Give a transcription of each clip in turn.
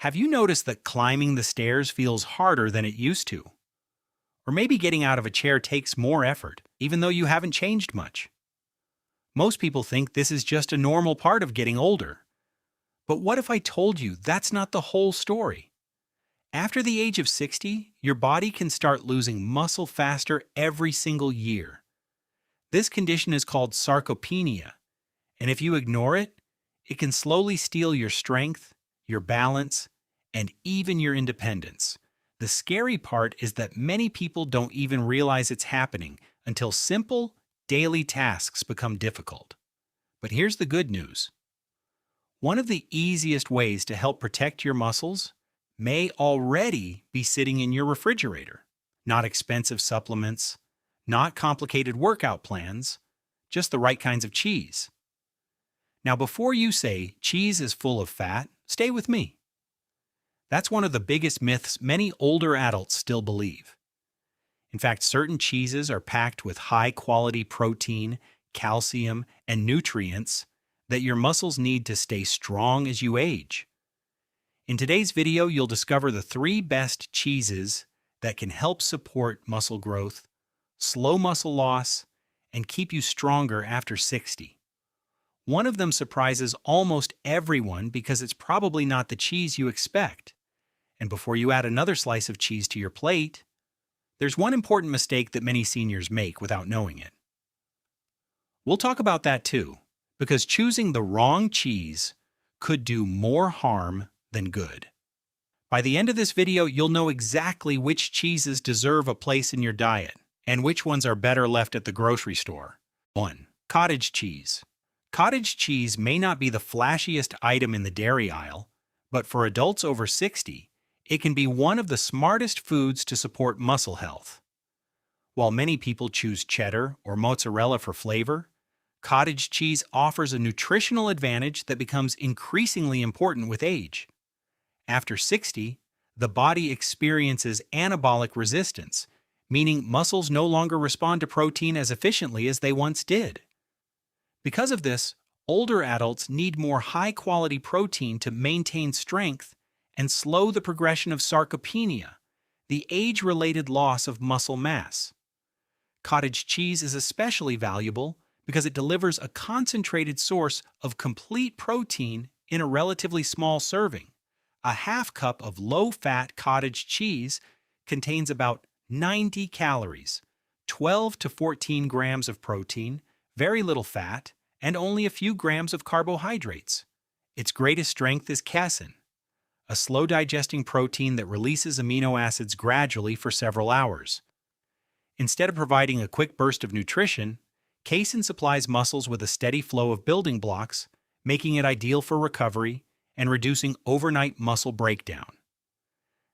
Have you noticed that climbing the stairs feels harder than it used to? Or maybe getting out of a chair takes more effort, even though you haven't changed much? Most people think this is just a normal part of getting older. But what if I told you that's not the whole story? After the age of 60, your body can start losing muscle faster every single year. This condition is called sarcopenia, and if you ignore it, it can slowly steal your strength, your balance, and even your independence. The scary part is that many people don't even realize it's happening until simple, daily tasks become difficult. But here's the good news. One of the easiest ways to help protect your muscles may already be sitting in your refrigerator. Not expensive supplements, not complicated workout plans, just the right kinds of cheese. Now, before you say cheese is full of fat, stay with me. That's one of the biggest myths many older adults still believe. In fact, certain cheeses are packed with high-quality protein, calcium, and nutrients that your muscles need to stay strong as you age. In today's video, you'll discover the 3 best cheeses that can help support muscle growth, slow muscle loss, and keep you stronger after 60. One of them surprises almost everyone because it's probably not the cheese you expect. And before you add another slice of cheese to your plate, there's one important mistake that many seniors make without knowing it. We'll talk about that too, because choosing the wrong cheese could do more harm than good. By the end of this video, you'll know exactly which cheeses deserve a place in your diet and which ones are better left at the grocery store. 1. Cottage cheese. Cottage cheese may not be the flashiest item in the dairy aisle, but for adults over 60, it can be one of the smartest foods to support muscle health. While many people choose cheddar or mozzarella for flavor, cottage cheese offers a nutritional advantage that becomes increasingly important with age. After 60, the body experiences anabolic resistance, meaning muscles no longer respond to protein as efficiently as they once did. Because of this, older adults need more high-quality protein to maintain strength and slow the progression of sarcopenia, the age-related loss of muscle mass. Cottage cheese is especially valuable because it delivers a concentrated source of complete protein in a relatively small serving. A half cup of low-fat cottage cheese contains about 90 calories, 12 to 14 grams of protein, very little fat, and only a few grams of carbohydrates. Its greatest strength is casein, a slow-digesting protein that releases amino acids gradually for several hours. Instead of providing a quick burst of nutrition, casein supplies muscles with a steady flow of building blocks, making it ideal for recovery and reducing overnight muscle breakdown.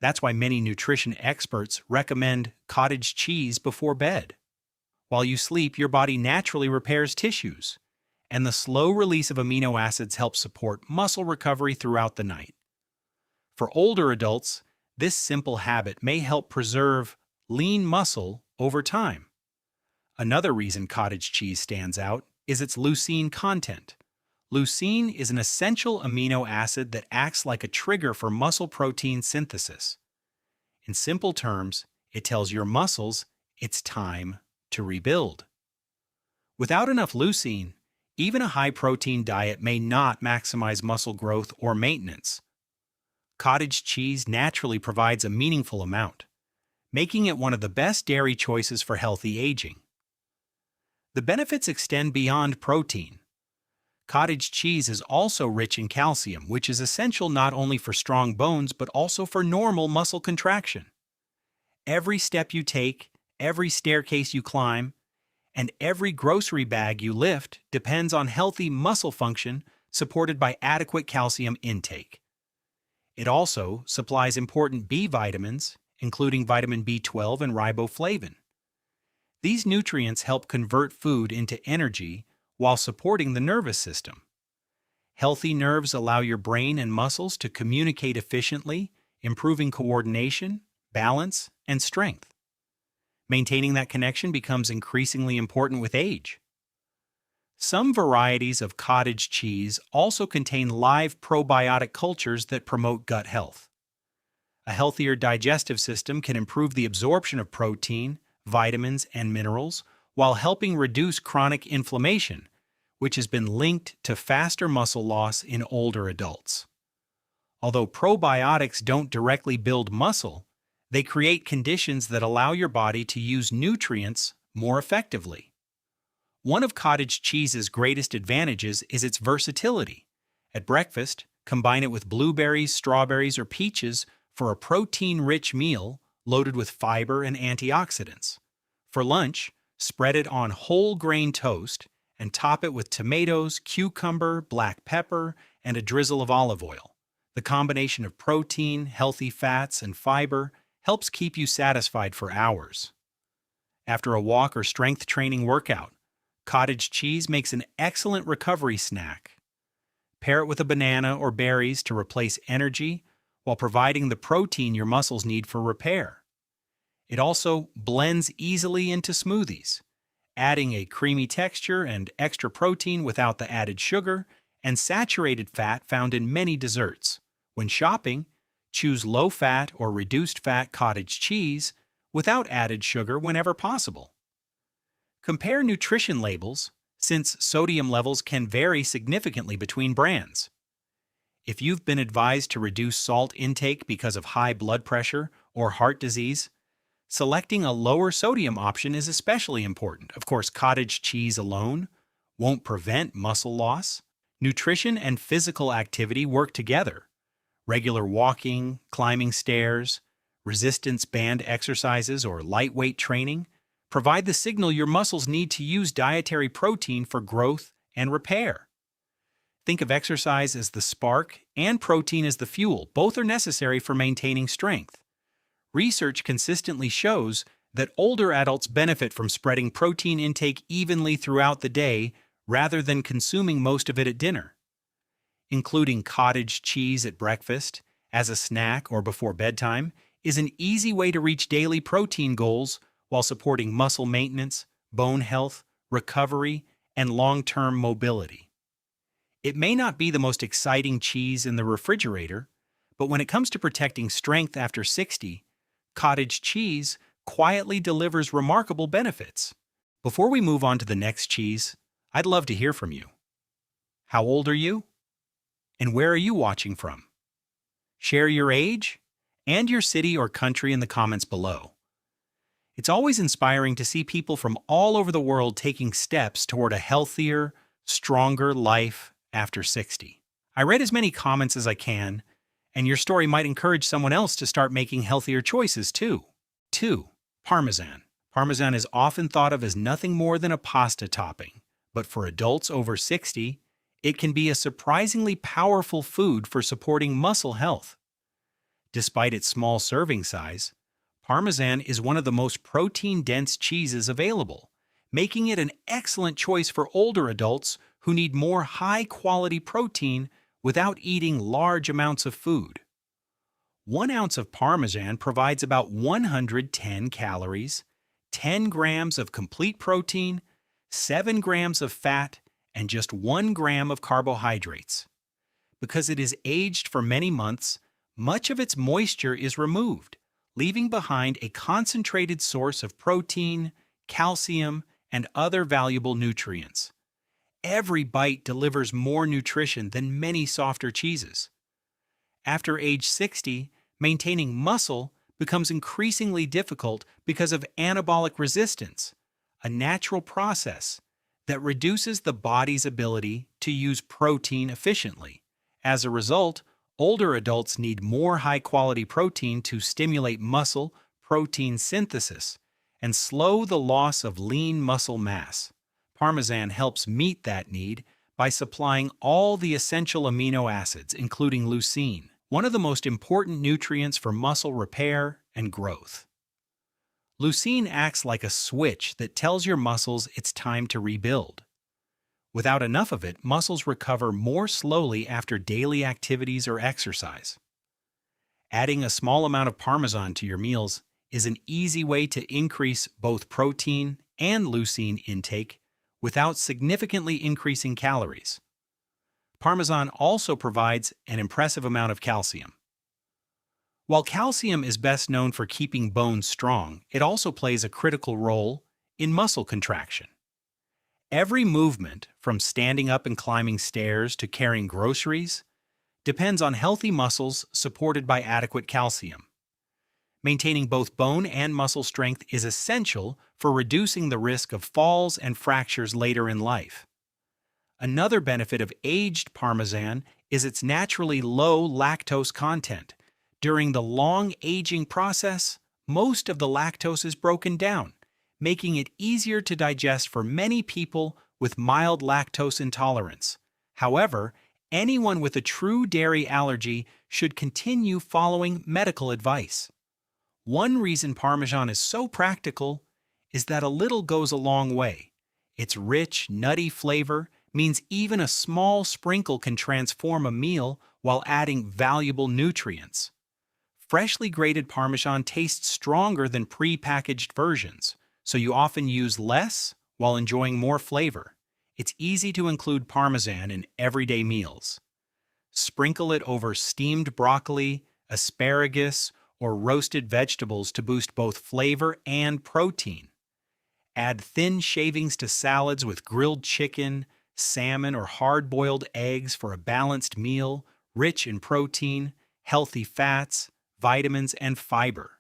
That's why many nutrition experts recommend cottage cheese before bed. While you sleep, your body naturally repairs tissues, and the slow release of amino acids helps support muscle recovery throughout the night. For older adults, this simple habit may help preserve lean muscle over time. Another reason cottage cheese stands out is its leucine content. Leucine is an essential amino acid that acts like a trigger for muscle protein synthesis. In simple terms, it tells your muscles it's time to rebuild. Without enough leucine, even a high-protein diet may not maximize muscle growth or maintenance. Cottage cheese naturally provides a meaningful amount, making it one of the best dairy choices for healthy aging. The benefits extend beyond protein. Cottage cheese is also rich in calcium, which is essential not only for strong bones but also for normal muscle contraction. Every step you take, every staircase you climb, and every grocery bag you lift depends on healthy muscle function supported by adequate calcium intake. It also supplies important B vitamins, including vitamin B12 and riboflavin. These nutrients help convert food into energy while supporting the nervous system. Healthy nerves allow your brain and muscles to communicate efficiently, improving coordination, balance, and strength. Maintaining that connection becomes increasingly important with age. Some varieties of cottage cheese also contain live probiotic cultures that promote gut health. A healthier digestive system can improve the absorption of protein, vitamins, and minerals while helping reduce chronic inflammation, which has been linked to faster muscle loss in older adults. Although probiotics don't directly build muscle, they create conditions that allow your body to use nutrients more effectively. One of cottage cheese's greatest advantages is its versatility. At breakfast, combine it with blueberries, strawberries, or peaches for a protein-rich meal loaded with fiber and antioxidants. For lunch, spread it on whole grain toast and top it with tomatoes, cucumber, black pepper, and a drizzle of olive oil. The combination of protein, healthy fats, and fiber helps keep you satisfied for hours. After a walk or strength training workout, cottage cheese makes an excellent recovery snack. Pair it with a banana or berries to replace energy while providing the protein your muscles need for repair. It also blends easily into smoothies, adding a creamy texture and extra protein without the added sugar and saturated fat found in many desserts. When shopping, choose low-fat or reduced-fat cottage cheese without added sugar whenever possible. Compare nutrition labels, since sodium levels can vary significantly between brands. If you've been advised to reduce salt intake because of high blood pressure or heart disease, selecting a lower sodium option is especially important. Of course, cottage cheese alone won't prevent muscle loss. Nutrition and physical activity work together. Regular walking, climbing stairs, resistance band exercises, or lightweight training provide the signal your muscles need to use dietary protein for growth and repair. Think of exercise as the spark and protein as the fuel. Both are necessary for maintaining strength. Research consistently shows that older adults benefit from spreading protein intake evenly throughout the day rather than consuming most of it at dinner. Including cottage cheese at breakfast, as a snack, or before bedtime is an easy way to reach daily protein goals while supporting muscle maintenance, bone health, recovery, and long-term mobility. It may not be the most exciting cheese in the refrigerator, but when it comes to protecting strength after 60, cottage cheese quietly delivers remarkable benefits. Before we move on to the next cheese, I'd love to hear from you. How old are you? And where are you watching from? Share your age and your city or country in the comments below. It's always inspiring to see people from all over the world taking steps toward a healthier, stronger life after 60. I read as many comments as I can, and your story might encourage someone else to start making healthier choices too. 2. Parmesan. Parmesan is often thought of as nothing more than a pasta topping, but for adults over 60, it can be a surprisingly powerful food for supporting muscle health. Despite its small serving size, Parmesan is one of the most protein-dense cheeses available, making it an excellent choice for older adults who need more high-quality protein without eating large amounts of food. 1 ounce of Parmesan provides about 110 calories, 10 grams of complete protein, 7 grams of fat, and just 1 gram of carbohydrates. Because it is aged for many months, much of its moisture is removed, leaving behind a concentrated source of protein, calcium, and other valuable nutrients. Every bite delivers more nutrition than many softer cheeses. After age 60, maintaining muscle becomes increasingly difficult because of anabolic resistance, a natural process that reduces the body's ability to use protein efficiently. As a result, older adults need more high-quality protein to stimulate muscle protein synthesis and slow the loss of lean muscle mass. Parmesan helps meet that need by supplying all the essential amino acids, including leucine, one of the most important nutrients for muscle repair and growth. Leucine acts like a switch that tells your muscles it's time to rebuild. Without enough of it, muscles recover more slowly after daily activities or exercise. Adding a small amount of Parmesan to your meals is an easy way to increase both protein and leucine intake without significantly increasing calories. Parmesan also provides an impressive amount of calcium. While calcium is best known for keeping bones strong, it also plays a critical role in muscle contraction. Every movement, from standing up and climbing stairs to carrying groceries, depends on healthy muscles supported by adequate calcium. Maintaining both bone and muscle strength is essential for reducing the risk of falls and fractures later in life. Another benefit of aged Parmesan is its naturally low lactose content. During the long aging process, most of the lactose is broken down, making it easier to digest for many people with mild lactose intolerance. However, anyone with a true dairy allergy should continue following medical advice. One reason Parmesan is so practical is that a little goes a long way. Its rich, nutty flavor means even a small sprinkle can transform a meal while adding valuable nutrients. Freshly grated Parmesan tastes stronger than pre-packaged versions, so you often use less while enjoying more flavor. It's easy to include Parmesan in everyday meals. Sprinkle it over steamed broccoli, asparagus, or roasted vegetables to boost both flavor and protein. Add thin shavings to salads with grilled chicken, salmon, or hard-boiled eggs for a balanced meal, rich in protein, healthy fats, vitamins, and fiber.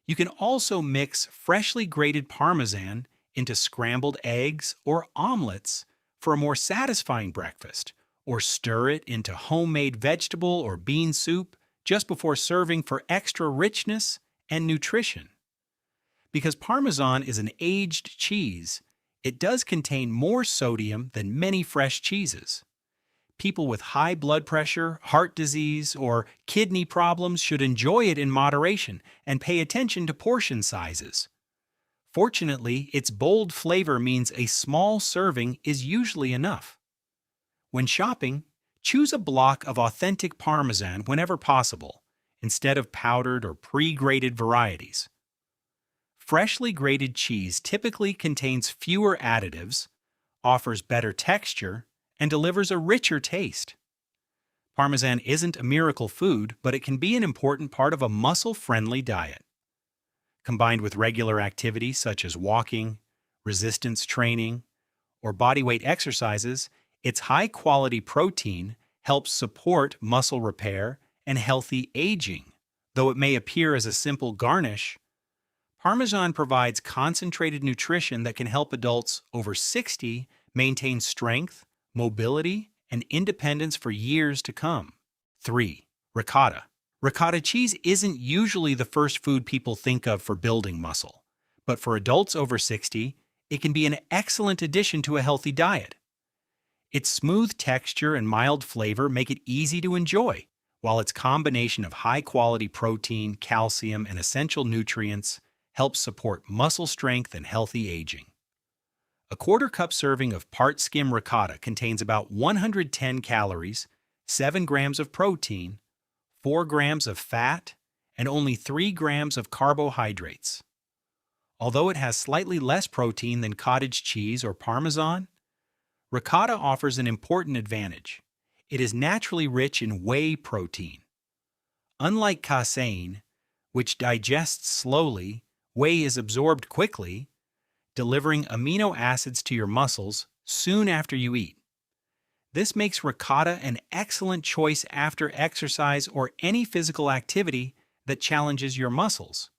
You can also mix freshly grated Parmesan into scrambled eggs or omelets for a more satisfying breakfast, or stir it into homemade vegetable or bean soup just before serving for extra richness and nutrition. Because Parmesan is an aged cheese, it does contain more sodium than many fresh cheeses. People with high blood pressure, heart disease, or kidney problems should enjoy it in moderation and pay attention to portion sizes. Fortunately, its bold flavor means a small serving is usually enough. When shopping, choose a block of authentic Parmesan whenever possible, instead of powdered or pre-grated varieties. Freshly grated cheese typically contains fewer additives, offers better texture, and delivers a richer taste. Parmesan isn't a miracle food, but it can be an important part of a muscle-friendly diet. Combined with regular activities such as walking, resistance training, or bodyweight exercises, its high-quality protein helps support muscle repair and healthy aging. Though it may appear as a simple garnish, Parmesan provides concentrated nutrition that can help adults over 60 maintain strength, mobility, and independence for years to come. 3. Ricotta. Ricotta cheese isn't usually the first food people think of for building muscle, but for adults over 60, it can be an excellent addition to a healthy diet. Its smooth texture and mild flavor make it easy to enjoy, while its combination of high-quality protein, calcium, and essential nutrients helps support muscle strength and healthy aging. A quarter-cup serving of part-skim ricotta contains about 110 calories, 7 grams of protein, 4 grams of fat, and only 3 grams of carbohydrates. Although it has slightly less protein than cottage cheese or Parmesan, ricotta offers an important advantage. It is naturally rich in whey protein. Unlike casein, which digests slowly, whey is absorbed quickly, delivering amino acids to your muscles soon after you eat. This makes ricotta an excellent choice after exercise or any physical activity that challenges your muscles.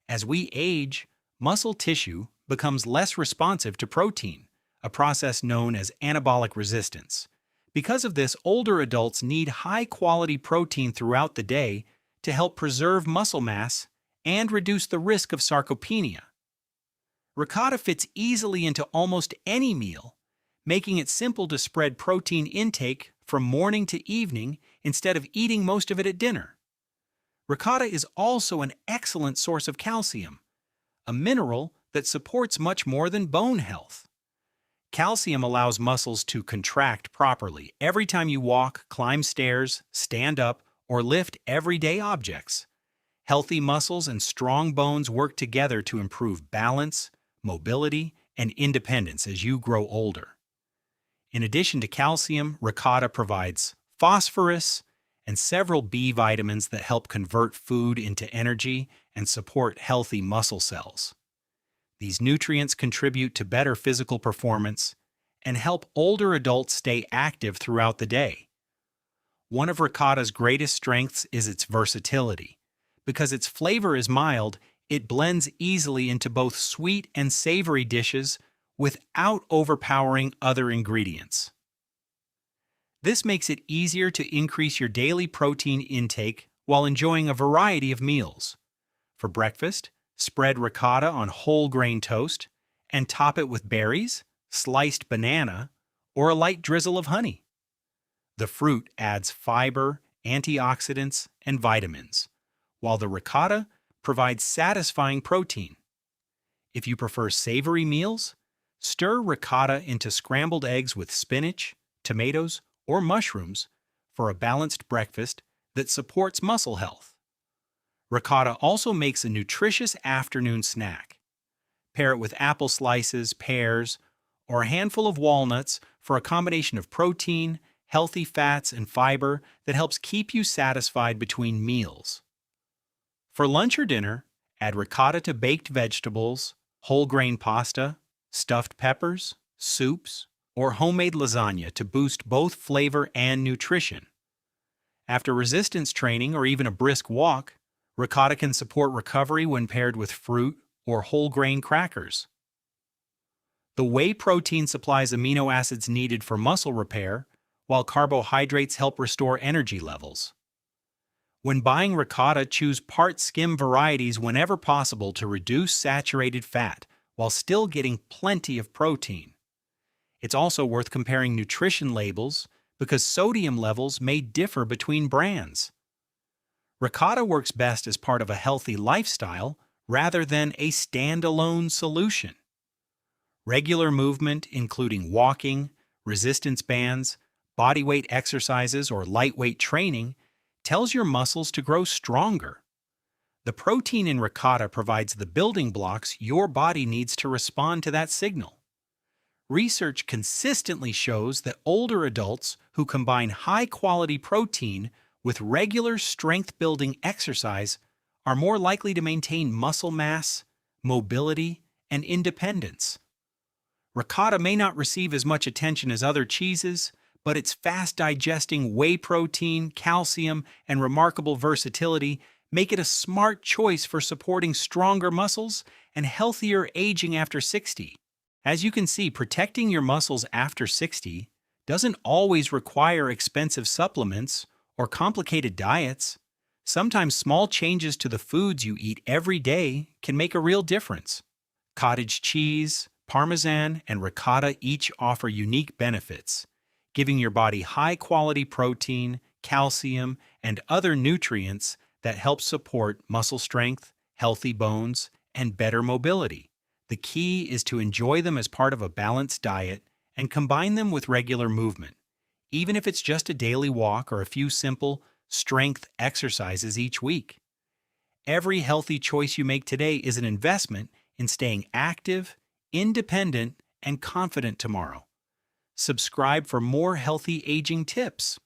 As we age, muscle tissue becomes less responsive to protein, a process known as anabolic resistance. Because of this, older adults need high-quality protein throughout the day to help preserve muscle mass and reduce the risk of sarcopenia. Ricotta fits easily into almost any meal, making it simple to spread protein intake from morning to evening instead of eating most of it at dinner. Ricotta is also an excellent source of calcium, a mineral that supports much more than bone health. Calcium allows muscles to contract properly every time you walk, climb stairs, stand up, or lift everyday objects. Healthy muscles and strong bones work together to improve balance, mobility, and independence as you grow older. In addition to calcium, ricotta provides phosphorus and several B vitamins that help convert food into energy and support healthy muscle cells. These nutrients contribute to better physical performance and help older adults stay active throughout the day. One of ricotta's greatest strengths is its versatility. Because its flavor is mild, it blends easily into both sweet and savory dishes without overpowering other ingredients. This makes it easier to increase your daily protein intake while enjoying a variety of meals. For breakfast, spread ricotta on whole grain toast and top it with berries, sliced banana, or a light drizzle of honey. The fruit adds fiber, antioxidants, and vitamins, while the ricotta provides satisfying protein. If you prefer savory meals, stir ricotta into scrambled eggs with spinach, tomatoes, or mushrooms for a balanced breakfast that supports muscle health. Ricotta also makes a nutritious afternoon snack. Pair it with apple slices, pears, or a handful of walnuts for a combination of protein, healthy fats, and fiber that helps keep you satisfied between meals. For lunch or dinner, add ricotta to baked vegetables, whole grain pasta, stuffed peppers, soups, or homemade lasagna to boost both flavor and nutrition. After resistance training or even a brisk walk, ricotta can support recovery when paired with fruit or whole grain crackers. The whey protein supplies amino acids needed for muscle repair, while carbohydrates help restore energy levels. When buying ricotta, choose part skim varieties whenever possible to reduce saturated fat while still getting plenty of protein. It's also worth comparing nutrition labels because sodium levels may differ between brands. Ricotta works best as part of a healthy lifestyle rather than a standalone solution. Regular movement, including walking, resistance bands, bodyweight exercises, or lightweight training, tells your muscles to grow stronger. The protein in ricotta provides the building blocks your body needs to respond to that signal. Research consistently shows that older adults who combine high-quality protein with regular strength-building exercise are more likely to maintain muscle mass, mobility, and independence. Ricotta may not receive as much attention as other cheeses, but its fast-digesting whey protein, calcium, and remarkable versatility make it a smart choice for supporting stronger muscles and healthier aging after 60. As you can see, protecting your muscles after 60 doesn't always require expensive supplements or complicated diets. Sometimes small changes to the foods you eat every day can make a real difference. Cottage cheese, Parmesan, and ricotta each offer unique benefits, giving your body high-quality protein, calcium, and other nutrients that help support muscle strength, healthy bones, and better mobility. The key is to enjoy them as part of a balanced diet and combine them with regular movement, even if it's just a daily walk or a few simple strength exercises each week. Every healthy choice you make today is an investment in staying active, independent, and confident tomorrow. Subscribe for more healthy aging tips.